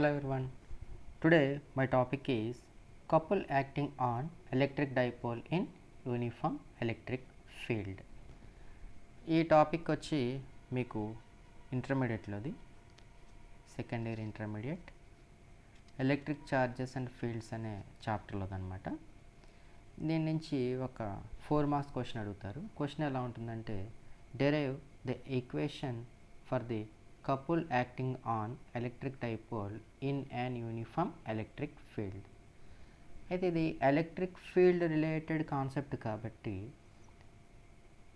Hello everyone. Today my topic is couple acting on electric dipole in uniform electric field. ఈ topic వచ్చి మీకు ఇంటర్మీడియట్లోది second year intermediate electric charges and fields అనే చాప్టర్లోది అనమాట. దీని నుంచి ఒక 4 మార్క్స్ క్వశ్చన్ అడుగుతారు. క్వశ్చన్ ఎలా ఉంటుందంటే derive the equation for the couple acting on electric dipole in an uniform electric field. అయితే ఇది ఎలక్ట్రిక్ ఫీల్డ్ రిలేటెడ్ కాన్సెప్ట్ కాబట్టి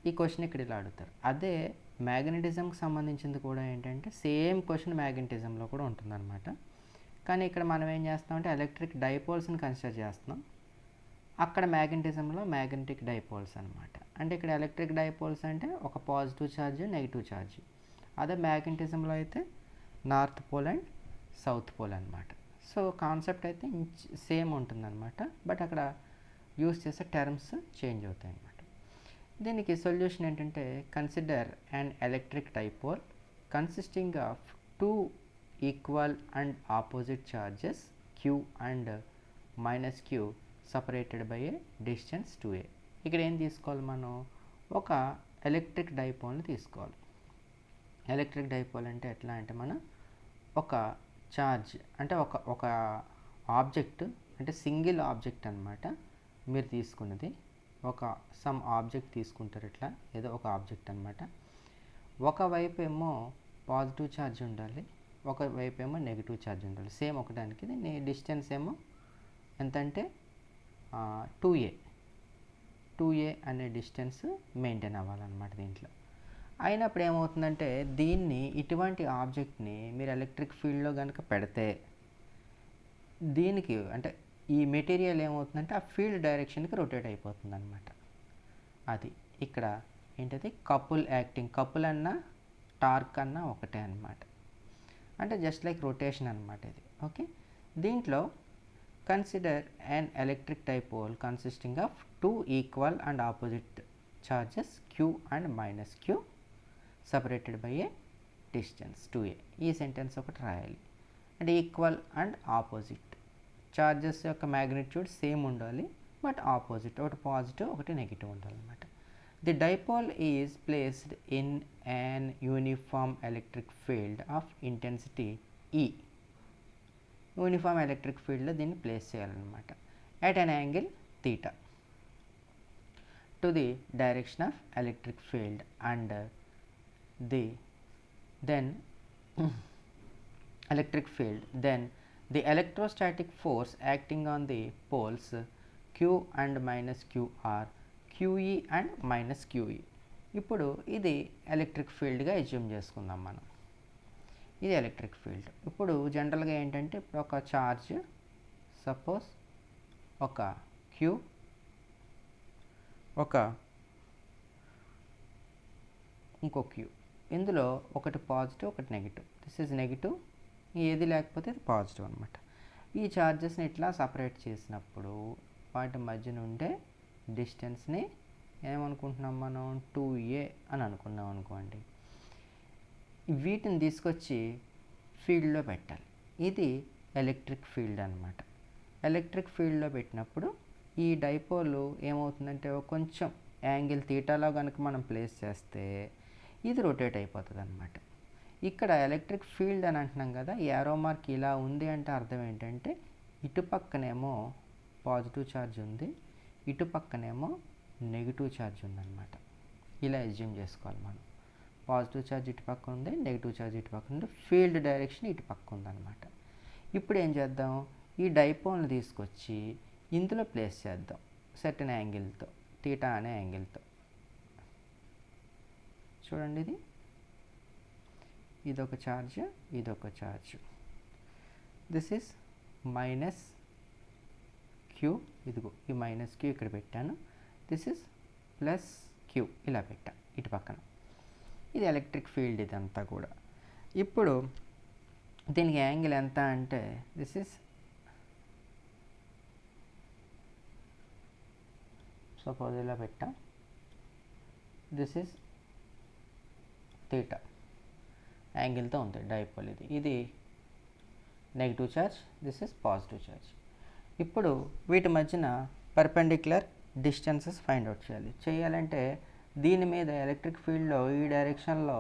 ఈ క్వశ్చన్ ఇక్కడ ఇలా అడుగుతారు. అదే మ్యాగ్నెటిజంకి సంబంధించింది కూడా ఏంటంటే సేమ్ క్వశ్చన్ మ్యాగ్నెటిజంలో కూడా ఉంటుందన్నమాట. కానీ ఇక్కడ మనం ఏం చేస్తామంటే ఎలక్ట్రిక్ డైపోల్స్ని కన్సిడర్ చేస్తున్నాం. అక్కడ మ్యాగ్నెటిజంలో మ్యాగ్నెటిక్ డైపోల్స్ అనమాట. అంటే ఇక్కడ ఎలక్ట్రిక్ డైపోల్స్ అంటే ఒక పాజిటివ్ ఛార్జ్ నెగిటివ్ ఛార్జ్. అదే మ్యాగ్నెటిజంలో అయితే north pole and south pole అనమాట. సో కాన్సెప్ట్ అయితే సేమ్ ఉంటుందన్నమాట, బట్ అక్కడ యూస్ చేసే టర్మ్స్ చేంజ్ అవుతాయి అన్నమాట. దీనికి సొల్యూషన్ ఏంటంటే consider and electric dipole consisting of 2 equal and opposite charges Q and -Q separated by a distance 2a. ఇక్కడ ఏం తీసుకోవాలి, మనం ఒక ఎలక్ట్రిక్ డైపోల్ని తీసుకోవాలి. ఎలక్ట్రిక్ డైపోల్ అంటే ఎట్లా అంటే మనం ఒక ఛార్జ్ అంటే ఒక ఆబ్జెక్ట్ అంటే సింగిల్ ఆబ్జెక్ట్ అనమాట. మీరు తీసుకున్నది ఒక సమ్ ఆబ్జెక్ట్ తీసుకుంటారు, ఇట్లా ఏదో ఒక ఆబ్జెక్ట్ అనమాట. ఒకవైపు ఏమో పాజిటివ్ ఛార్జ్ ఉండాలి, ఒకవైపు ఏమో నెగిటివ్ ఛార్జ్ ఉండాలి. సేమ్ ఒకదానికి దీని డిస్టెన్స్ ఏమో ఎంత అంటే 2a అనే డిస్టెన్స్ మెయింటైన్ అవ్వాలన్నమాట. దీంట్లో అయినప్పుడు ఏమవుతుందంటే దీన్ని ఇటువంటి ఆబ్జెక్ట్ని మీరు ఎలక్ట్రిక్ ఫీల్డ్లో కనుక పెడితే దీనికి అంటే ఈ మెటీరియల్ ఏమవుతుందంటే ఆ ఫీల్డ్ డైరెక్షన్కి రొటేట్ అయిపోతుంది అనమాట. అది ఇక్కడ ఏంటది కపుల్ యాక్టింగ్. కపుల్ అన్నా టార్క్ అన్నా ఒకటే అనమాట. అంటే జస్ట్ లైక్ రొటేషన్ అనమాట ఇది. ఓకే, దీంట్లో consider an electric dipole consisting of 2 equal and opposite charges Q and -Q separated by a distance 2a. ఈ సెంటెన్స్ ఒకటి రాయాలి. అంటే ఈక్వల్ అండ్ ఆపోజిట్ చార్జెస్ యొక్క మ్యాగ్నిట్యూడ్ సేమ్ ఉండాలి, బట్ ఆపోజిట్, ఒకటి పాజిటివ్ ఒకటి నెగిటివ్ ఉండాలన్నమాట. The dipole is placed in an uniform electric field of intensity E. Uniform electric ఫీల్డ్లో దీన్ని ప్లేస్ చేయాలన్నమాట. At an angle theta to the direction of electric field and then the electrostatic force acting on the poles Q and -Q are QE and -QE. ఇప్పుడు ఇది electric ఫీల్డ్గా assume చేసుకుందాం మనం. ఇది electric field. ఇప్పుడు జనరల్గా ఏంటంటే ఇప్పుడు ఒక ఛార్జ్ సపోజ్ ఒక Q ఇంకో Q, ఇందులో ఒకటి పాజిటివ్ ఒకటి నెగిటివ్. దిస్ ఈజ్ నెగిటివ్, ఏది లేకపోతే ఇది పాజిటివ్ అనమాట. ఈ ఛార్జెస్ని ఇట్లా సపరేట్ చేసినప్పుడు వాటి మధ్య నుండే డిస్టెన్స్ని ఏమనుకుంటున్నాం మనం 2a అని అనుకున్నాం అనుకోండి. వీటిని తీసుకొచ్చి ఫీల్డ్లో పెట్టాలి. ఇది ఎలక్ట్రిక్ ఫీల్డ్ అనమాట. ఎలక్ట్రిక్ ఫీల్డ్లో పెట్టినప్పుడు ఈ డైపోల్ ఏమవుతుందంటే కొంచెం యాంగిల్ థీటాలో కనుక మనం ప్లేస్ చేస్తే ఇది రొటేట్ అయిపోతుంది అనమాట. ఇక్కడ ఎలక్ట్రిక్ ఫీల్డ్ అని అంటున్నాం కదా, యారో మార్క్ ఇలా ఉంది అంటే అర్థం ఏంటంటే ఇటు పక్కనేమో పాజిటివ్ ఛార్జ్ ఉంది, ఇటు పక్కనేమో నెగిటివ్ ఛార్జ్ ఉందన్నమాట. ఇలా అజ్యూమ్ చేసుకోవాలి మనం. పాజిటివ్ ఛార్జ్ ఇటు పక్క ఉంది, నెగిటివ్ ఛార్జ్ ఇటు పక్క ఉంది, ఫీల్డ్ డైరెక్షన్ ఇటు పక్క ఉందన్నమాట. ఇప్పుడు ఏం చేద్దాం, ఈ డైపోల్ని తీసుకొచ్చి ఇందులో ప్లేస్ చేద్దాం సర్టెన్ యాంగిల్తో, థీటా అనే యాంగిల్తో. చూడండి, ఇదొక ఛార్జ్, ఇదొక ఛార్జ్. దిస్ ఈజ్ -Q, ఇదిగో ఈ -Q ఇక్కడ పెట్టాను. దిస్ ఈజ్ +Q ఇలా పెట్టాను ఇటు పక్కన. ఇది ఎలక్ట్రిక్ ఫీల్డ్ ఇదంతా కూడా. ఇప్పుడు దీనికి యాంగిల్ ఎంత అంటే దిస్ ఈజ్ సపోజ్ ఇలా పెట్టాం. దిస్ ఈజ్ థీటా యాంగిల్తో ఉంది డైపోల్. ఇది negative charge, this is positive charge. ఇప్పుడు వీటి మధ్యన పర్పెండిక్యులర్ డిస్టెన్సెస్ ఫైండ్ అవుట్ చేయాలంటే దీని మీద ఎలక్ట్రిక్ ఫీల్డ్లో ఈ డైరెక్షన్లో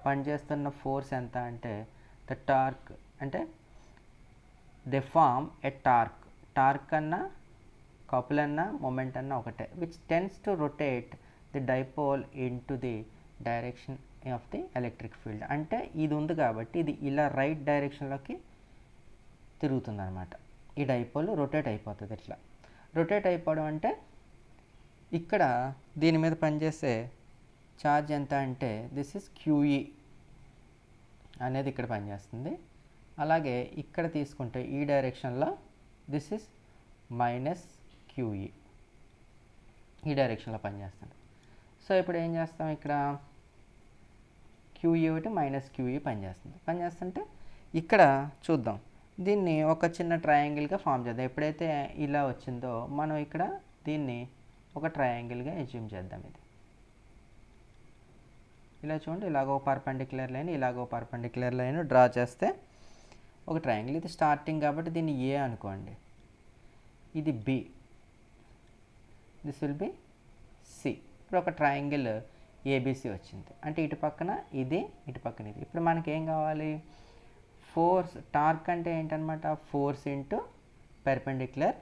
పనిచేస్తున్న ఫోర్స్ ఎంత అంటే ద టార్క్, అంటే దే ఫార్మ్ ఎ టార్క్ అన్నా కపుల్ అన్నా మొమెంట్ అన్నా ఒకటే, which tends to rotate the dipole in to the direction of the electric field. అంటే ఇది ఉంది కాబట్టి ఇది ఇలా రైట్ డైరెక్షన్లోకి తిరుగుతుంది అనమాట. ఈ డైపోల్ రొటేట్ అయిపోతుంది. ఇట్లా రొటేట్ అయిపోవడం అంటే ఇక్కడ దీని మీద పనిచేసే ఛార్జ్ ఎంత అంటే దిస్ ఇస్ క్యూఈ అనేది ఇక్కడ పనిచేస్తుంది. అలాగే ఇక్కడ తీసుకుంటే ఈ డైరెక్షన్లో దిస్ ఇస్ మైనస్ క్యూఈ, ఈ డైరెక్షన్లో పనిచేస్తుంది. సో ఇప్పుడు ఏం చేస్తాం, ఇక్కడ క్యూఈ ఒకటి మైనస్ క్యూఈ పనిచేస్తుంటే ఇక్కడ చూద్దాం, దీన్ని ఒక చిన్న ట్రయాంగిల్గా ఫామ్ చేద్దాం. ఎప్పుడైతే ఇలా వచ్చిందో మనం ఇక్కడ దీన్ని ఒక ట్రయాంగిల్గా అజ్యూమ్ చేద్దాం. ఇది ఇలా చూడండి, ఇలాగో పర్పెండిక్యులర్ లైన్, ఇలాగో పర్పెండిక్యులర్ లైన్ డ్రా చేస్తే ఒక ట్రయాంగిల్. ఇది స్టార్టింగ్ కాబట్టి దీన్ని ఏ అనుకోండి, ఇది B, this will be C. ఇప్పుడు ఒక ట్రయాంగిల్ ఏబిసి వచ్చింది. అంటే ఇటు పక్కన ఇది, ఇటు పక్కన ఇది. ఇప్పుడు మనకి ఏం కావాలి, ఫోర్స్. టార్క్ అంటే ఏంటనమాట, force into perpendicular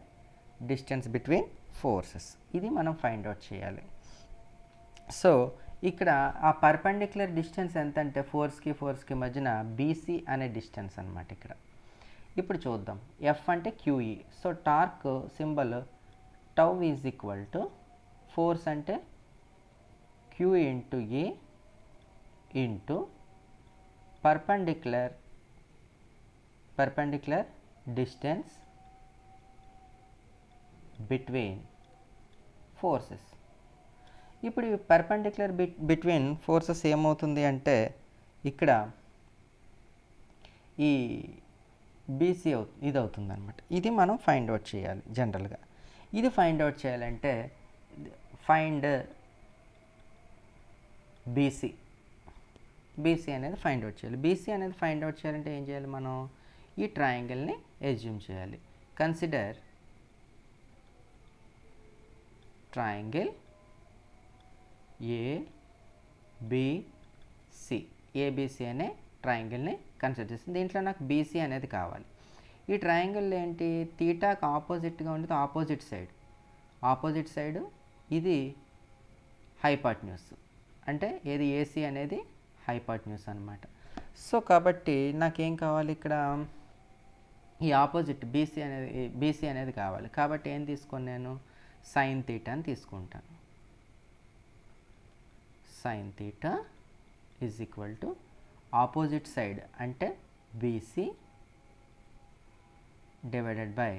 distance between forces. ఇది మనం ఫైండ్ అవుట్ చేయాలి. సో ఇక్కడ ఆ పర్పెండిక్యులర్ డిస్టెన్స్ ఎంత అంటే ఫోర్స్కి మధ్యన బీసీ అనే డిస్టెన్స్ అనమాట ఇక్కడ. ఇప్పుడు చూద్దాం, ఎఫ్ అంటే QE. So torque symbol tau is equal to force అంటే Q into A into perpendicular distance between forces. ఇప్పుడు ఈ పర్పెండిక్యులర్ బిట్వీన్ ఫోర్సెస్ ఏమవుతుంది అంటే ఇక్కడ ఈ బీసీ ఇది అవుతుంది అనమాట. ఇది మనం ఫైండ్ అవుట్ చేయాలి. జనరల్గా ఇది ఫైండ్ అవుట్ చేయాలంటే ఫైండ్ బీసీ అనేది ఫైండ్ అవుట్ చేయాలి. బీసీ అనేది ఫైండ్ అవుట్ చేయాలంటే ఏం చేయాలి, మనం ఈ ట్రయాంగిల్ని అజ్యూమ్ చేయాలి. కన్సిడర్ ట్రయాంగిల్ ఏబిసి అనే ట్రయాంగిల్ని కన్సిడర్ చేస్తుంది. దీంట్లో నాకు బీసీ అనేది కావాలి. ఈ ట్రయాంగిల్ ఏంటి, తీటాకు ఆపోజిట్గా ఉండేది ఆపోజిట్ సైడ్ ఇది హైపాట్న్యూస్, అంటే ఏది ఏసీ అనేది హైపాట్న్యూస్ అనమాట. సో కాబట్టి నాకేం కావాలి, ఇక్కడ ఈ ఆపోజిట్ బీసీ అనేది కావాలి. కాబట్టి ఏం తీసుకొని నేను సైన్ తీటా అని తీసుకుంటాను. Sine theta is equal to opposite side అంటే BC divided by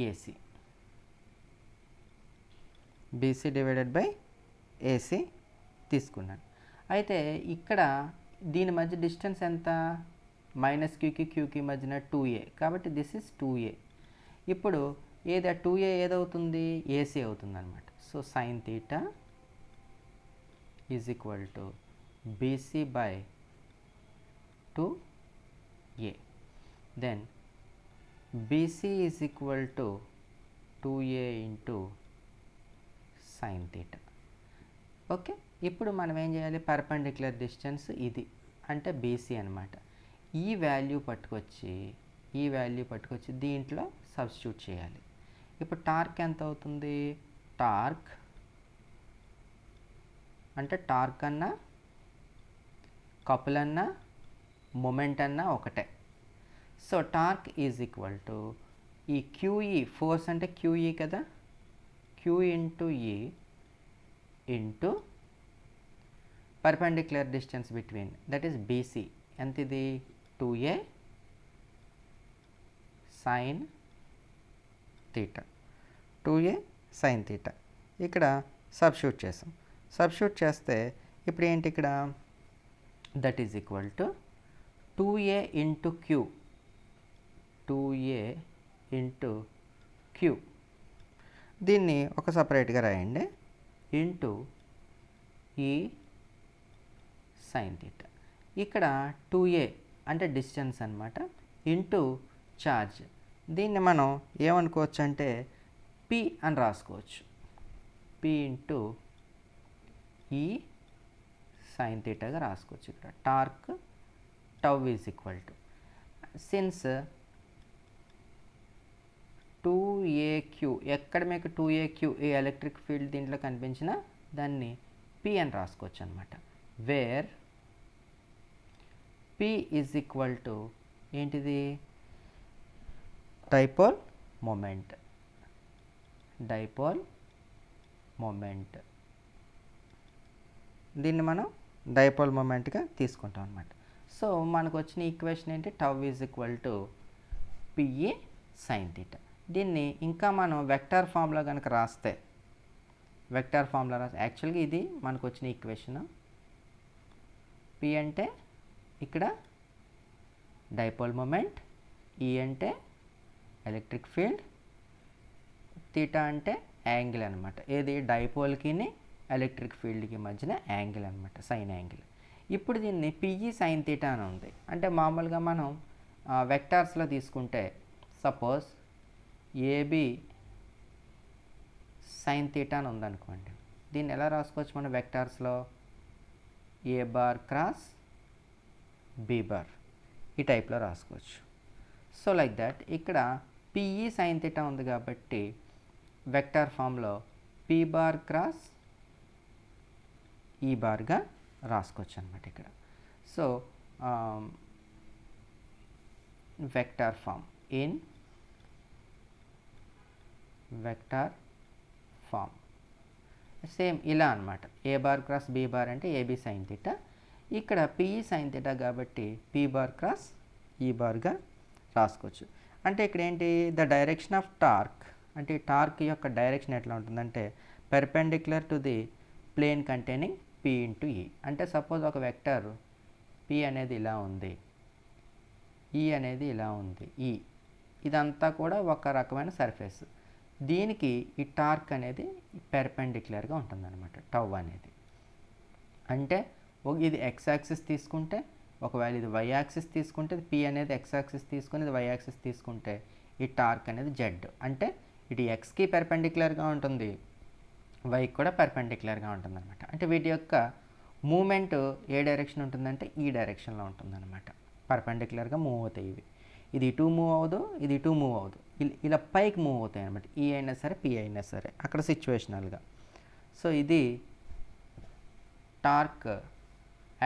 AC. BC divided by AC తీసుకున్నాను. అయితే ఇక్కడ దీని మధ్య డిస్టెన్స్ ఎంత, మైనస్ క్యూకి మధ్యన 2a, కాబట్టి దిస్ ఇస్ 2a. ఇప్పుడు ఏది 2a ఏదవుతుంది, ఏసీ అవుతుంది అనమాట. So sine theta is equal to BC by 2a. Then BC is equal to 2a into sine theta. Okay, ఇప్పుడు మనం ఏం చేయాలి, పర్పెండిక్యులర్ డిస్టెన్స్ ఇది అంటే బీసీ అనమాట. ఈ వాల్యూ పట్టుకొచ్చి దీంట్లో సబ్స్టిట్యూట్ చేయాలి. ఇప్పుడు టార్క్ ఎంత అవుతుంది, టార్క్ అంటే టార్క్ అన్నా కపుల్ అన్నా మొమెంట్ అన్నా ఒకటే. So torque is equal to ఈ క్యూఈ, ఫోర్స్ అంటే క్యూఈ కదా, Q into E into perpendicular distance between that is BC. ఎంత ఇది, 2a sine theta, 2a sine theta. ఇక్కడ సబ్స్టిట్యూట్ చేస్తే ఇప్పుడు ఏంటి, ఇక్కడ that is equal to 2a into Q, 2a into Q. దీన్ని ఒక సపరేట్గా రాయండి, ఇంటూ ఈ సైన్ తీటా. ఇక్కడ 2a అంటే డిస్టెన్స్ అనమాట. Into charge. దీన్ని మనం ఏమనుకోవచ్చు అంటే పి అని రాసుకోవచ్చు. పి ఇంటూ ఈ సైన్ థీటాగా రాసుకోవచ్చు. ఇక్కడ torque tau is equal to since 2AQ ఎక్కడ మీకు 2AQ ఈ ఎలక్ట్రిక్ ఫీల్డ్ దీంట్లో కనిపించినా దాన్ని P అని రాసుకోవచ్చు అనమాట. Where P is equal to ఏంటిది డైపోల్ మూమెంట్. దీన్ని మనం డైపోల్ మూమెంట్గా తీసుకుంటాం అనమాట. సో మనకు వచ్చిన ఈక్వేషన్ ఏంటి, tau is equal to PA sine theta. దీన్ని ఇంకా మనం వెక్టార్ ఫామ్లో కనుక రాస్తే యాక్చువల్గా ఇది మనకు వచ్చిన ఈక్వేషన్. పి అంటే ఇక్కడ డైపోల్ మూమెంట్, ఈ అంటే ఎలక్ట్రిక్ ఫీల్డ్, థీటా అంటే యాంగిల్ అనమాట. ఏది డైపోల్కి ఎలక్ట్రిక్ ఫీల్డ్కి మధ్యన యాంగిల్ అనమాట, సైన్ యాంగిల్. ఇప్పుడు దీన్ని పిఈ సైన్ థీటా అని ఉంది. అంటే మామూలుగా మనం వెక్టార్స్లో తీసుకుంటే సపోజ్ ఏబి సైన్ థీటా అని ఉందనుకోండి, దీన్ని ఎలా రాసుకోవచ్చు మనం వెక్టార్స్లో, ఏ బార్ క్రాస్ బి బార్ ఈ టైప్లో రాసుకోవచ్చు. సో లైక్ దట్ ఇక్కడ పిఈ సైన్ థీటా ఉంది కాబట్టి వెక్టార్ ఫామ్లో పి బార్ క్రాస్ ఈ బార్గా రాసుకోవచ్చు అనమాట ఇక్కడ. So vector form in vector form same ఇలా అనమాట. A bar cross B bar అంటే ఏబి సైన్ థీటా, ఇక్కడ పిఈ సైన్ థీటా కాబట్టి పి బార్ క్రాస్ ఈ బార్గా రాసుకోవచ్చు. అంటే ఇక్కడ ఏంటి, ద డైరెక్షన్ ఆఫ్ టార్క్, అంటే టార్క్ యొక్క డైరెక్షన్ ఎట్లా ఉంటుందంటే perpendicular to the plane containing P into E. అంటే సపోజ్ ఒక వెక్టర్ పి అనేది ఇలా ఉంది, ఈ అనేది ఇలా ఉంది, ఇదంతా కూడా ఒక రకమైన సర్ఫేస్. దీనికి ఈ టార్క్ అనేది పెర్పెండిక్యులర్గా ఉంటుందన్నమాట, టౌ అనేది. అంటే ఇది ఎక్స్ యాక్సిస్ తీసుకుంటే, ఒకవేళ ఇది వై యాక్సిస్ తీసుకుంటే, పి అనేది ఎక్స్ యాక్సిస్ తీసుకుని ఇది వై యాక్సిస్ తీసుకుంటే ఈ టార్క్ అనేది జెడ్. అంటే ఇటు ఎక్స్కి పెర్పెండిక్యులర్గా ఉంటుంది, వైకి కూడా పెర్పెండిక్యులర్గా ఉంటుంది అనమాట. అంటే వీటి యొక్క మూమెంట్ ఏ డైరెక్షన్ ఉంటుందంటే ఈ డైరెక్షన్లో ఉంటుందన్నమాట. పర్పెండిక్యులర్గా మూవ్ అవుతాయి ఇవి. ఇది ఇటు మూవ్ అవ్వదు, ఇది ఇటు మూవ్ అవ్వదు, ఇలా పైకి మూవ్ అవుతాయి అనమాట. ఈ అయినా సరే పి అయినా సరే అక్కడ సిచ్యువేషనల్గా. సో ఇది torque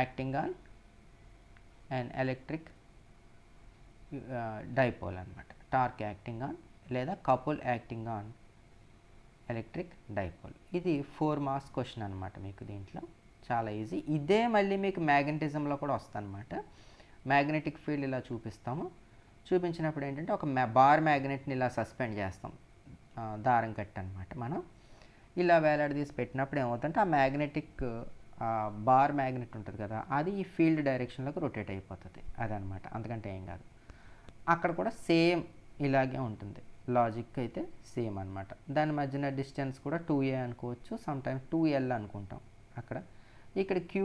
acting on and electric dipole అనమాట. టార్క్ యాక్టింగ్ ఆన్ లేదా couple acting on electric dipole. ఇది 4 మార్క్స్ క్వశ్చన్ అనమాట. మీకు దీంట్లో చాలా ఈజీ. ఇదే మళ్ళీ మీకు మ్యాగ్నెటిజంలో కూడా వస్తుంది అనమాట. మ్యాగ్నెటిక్ ఫీల్డ్ ఇలా చూపిస్తాము. చూపించినప్పుడు ఏంటంటే ఒక బార్ మ్యాగ్నెట్ని ఇలా సస్పెండ్ చేస్తాం, దారం కట్టి అనమాట. మనం ఇలా వేలాడదీసి పెట్టినప్పుడు ఏమవుతుందంటే ఆ మ్యాగ్నెటిక్ బార్ మ్యాగ్నెట్ ఉంటుంది కదా, అది ఈ ఫీల్డ్ డైరెక్షన్లోకి రొటేట్ అయిపోతుంది. అదనమాట, అంతకంటే ఏం కాదు. అక్కడ కూడా సేమ్ ఇలాగే ఉంటుంది. లాజిక్ అయితే సేమ్ అనమాట. దాని మధ్యన డిస్టెన్స్ కూడా 2a అనుకోవచ్చు, సమ్టైమ్స్ 2l అనుకుంటాం అక్కడ. ఇక్కడ q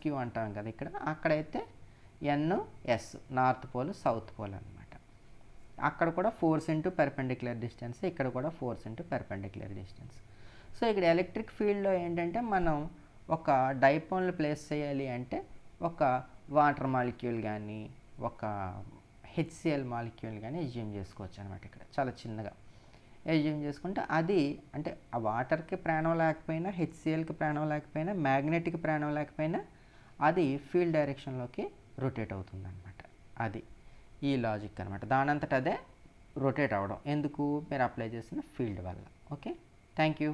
-q అంటాం కదా ఇక్కడ, అక్కడైతే NS north pole south pole అనమాట. అక్కడ కూడా ఫోర్స్ ఇంటూ పెర్పెండిక్యులర్ డిస్టెన్స్, ఇక్కడ కూడా force into perpendicular distance. So ఇక్కడ ఎలక్ట్రిక్ ఫీల్డ్లో ఏంటంటే మనం ఒక డైపోల్ని ప్లేస్ చేయాలి అంటే ఒక వాటర్ మాలిక్యూల్ కానీ ఒక HCl మాలిక్యూల్ కానీ ఎజ్యూమ్ చేసుకోవచ్చు అనమాట. ఇక్కడ చాలా చిన్నగా ఎజ్యూమ్ చేసుకుంటే అది అంటే ఆ వాటర్కి ప్రాణం లేకపోయినా, HClకి ప్రాణం లేకపోయినా, మ్యాగ్నెట్కి ప్రాణం లేకపోయినా అది ఫీల్డ్ డైరెక్షన్లోకి రొటేట్ అవుతుంది అనమాట. అది ఈ లాజిక్ అనమాట. దానంతట అదే రొటేట్ అవ్వడం ఎందుకు, మీరు అప్లై చేసిన ఫీల్డ్ వల్ల. Okay, thank you.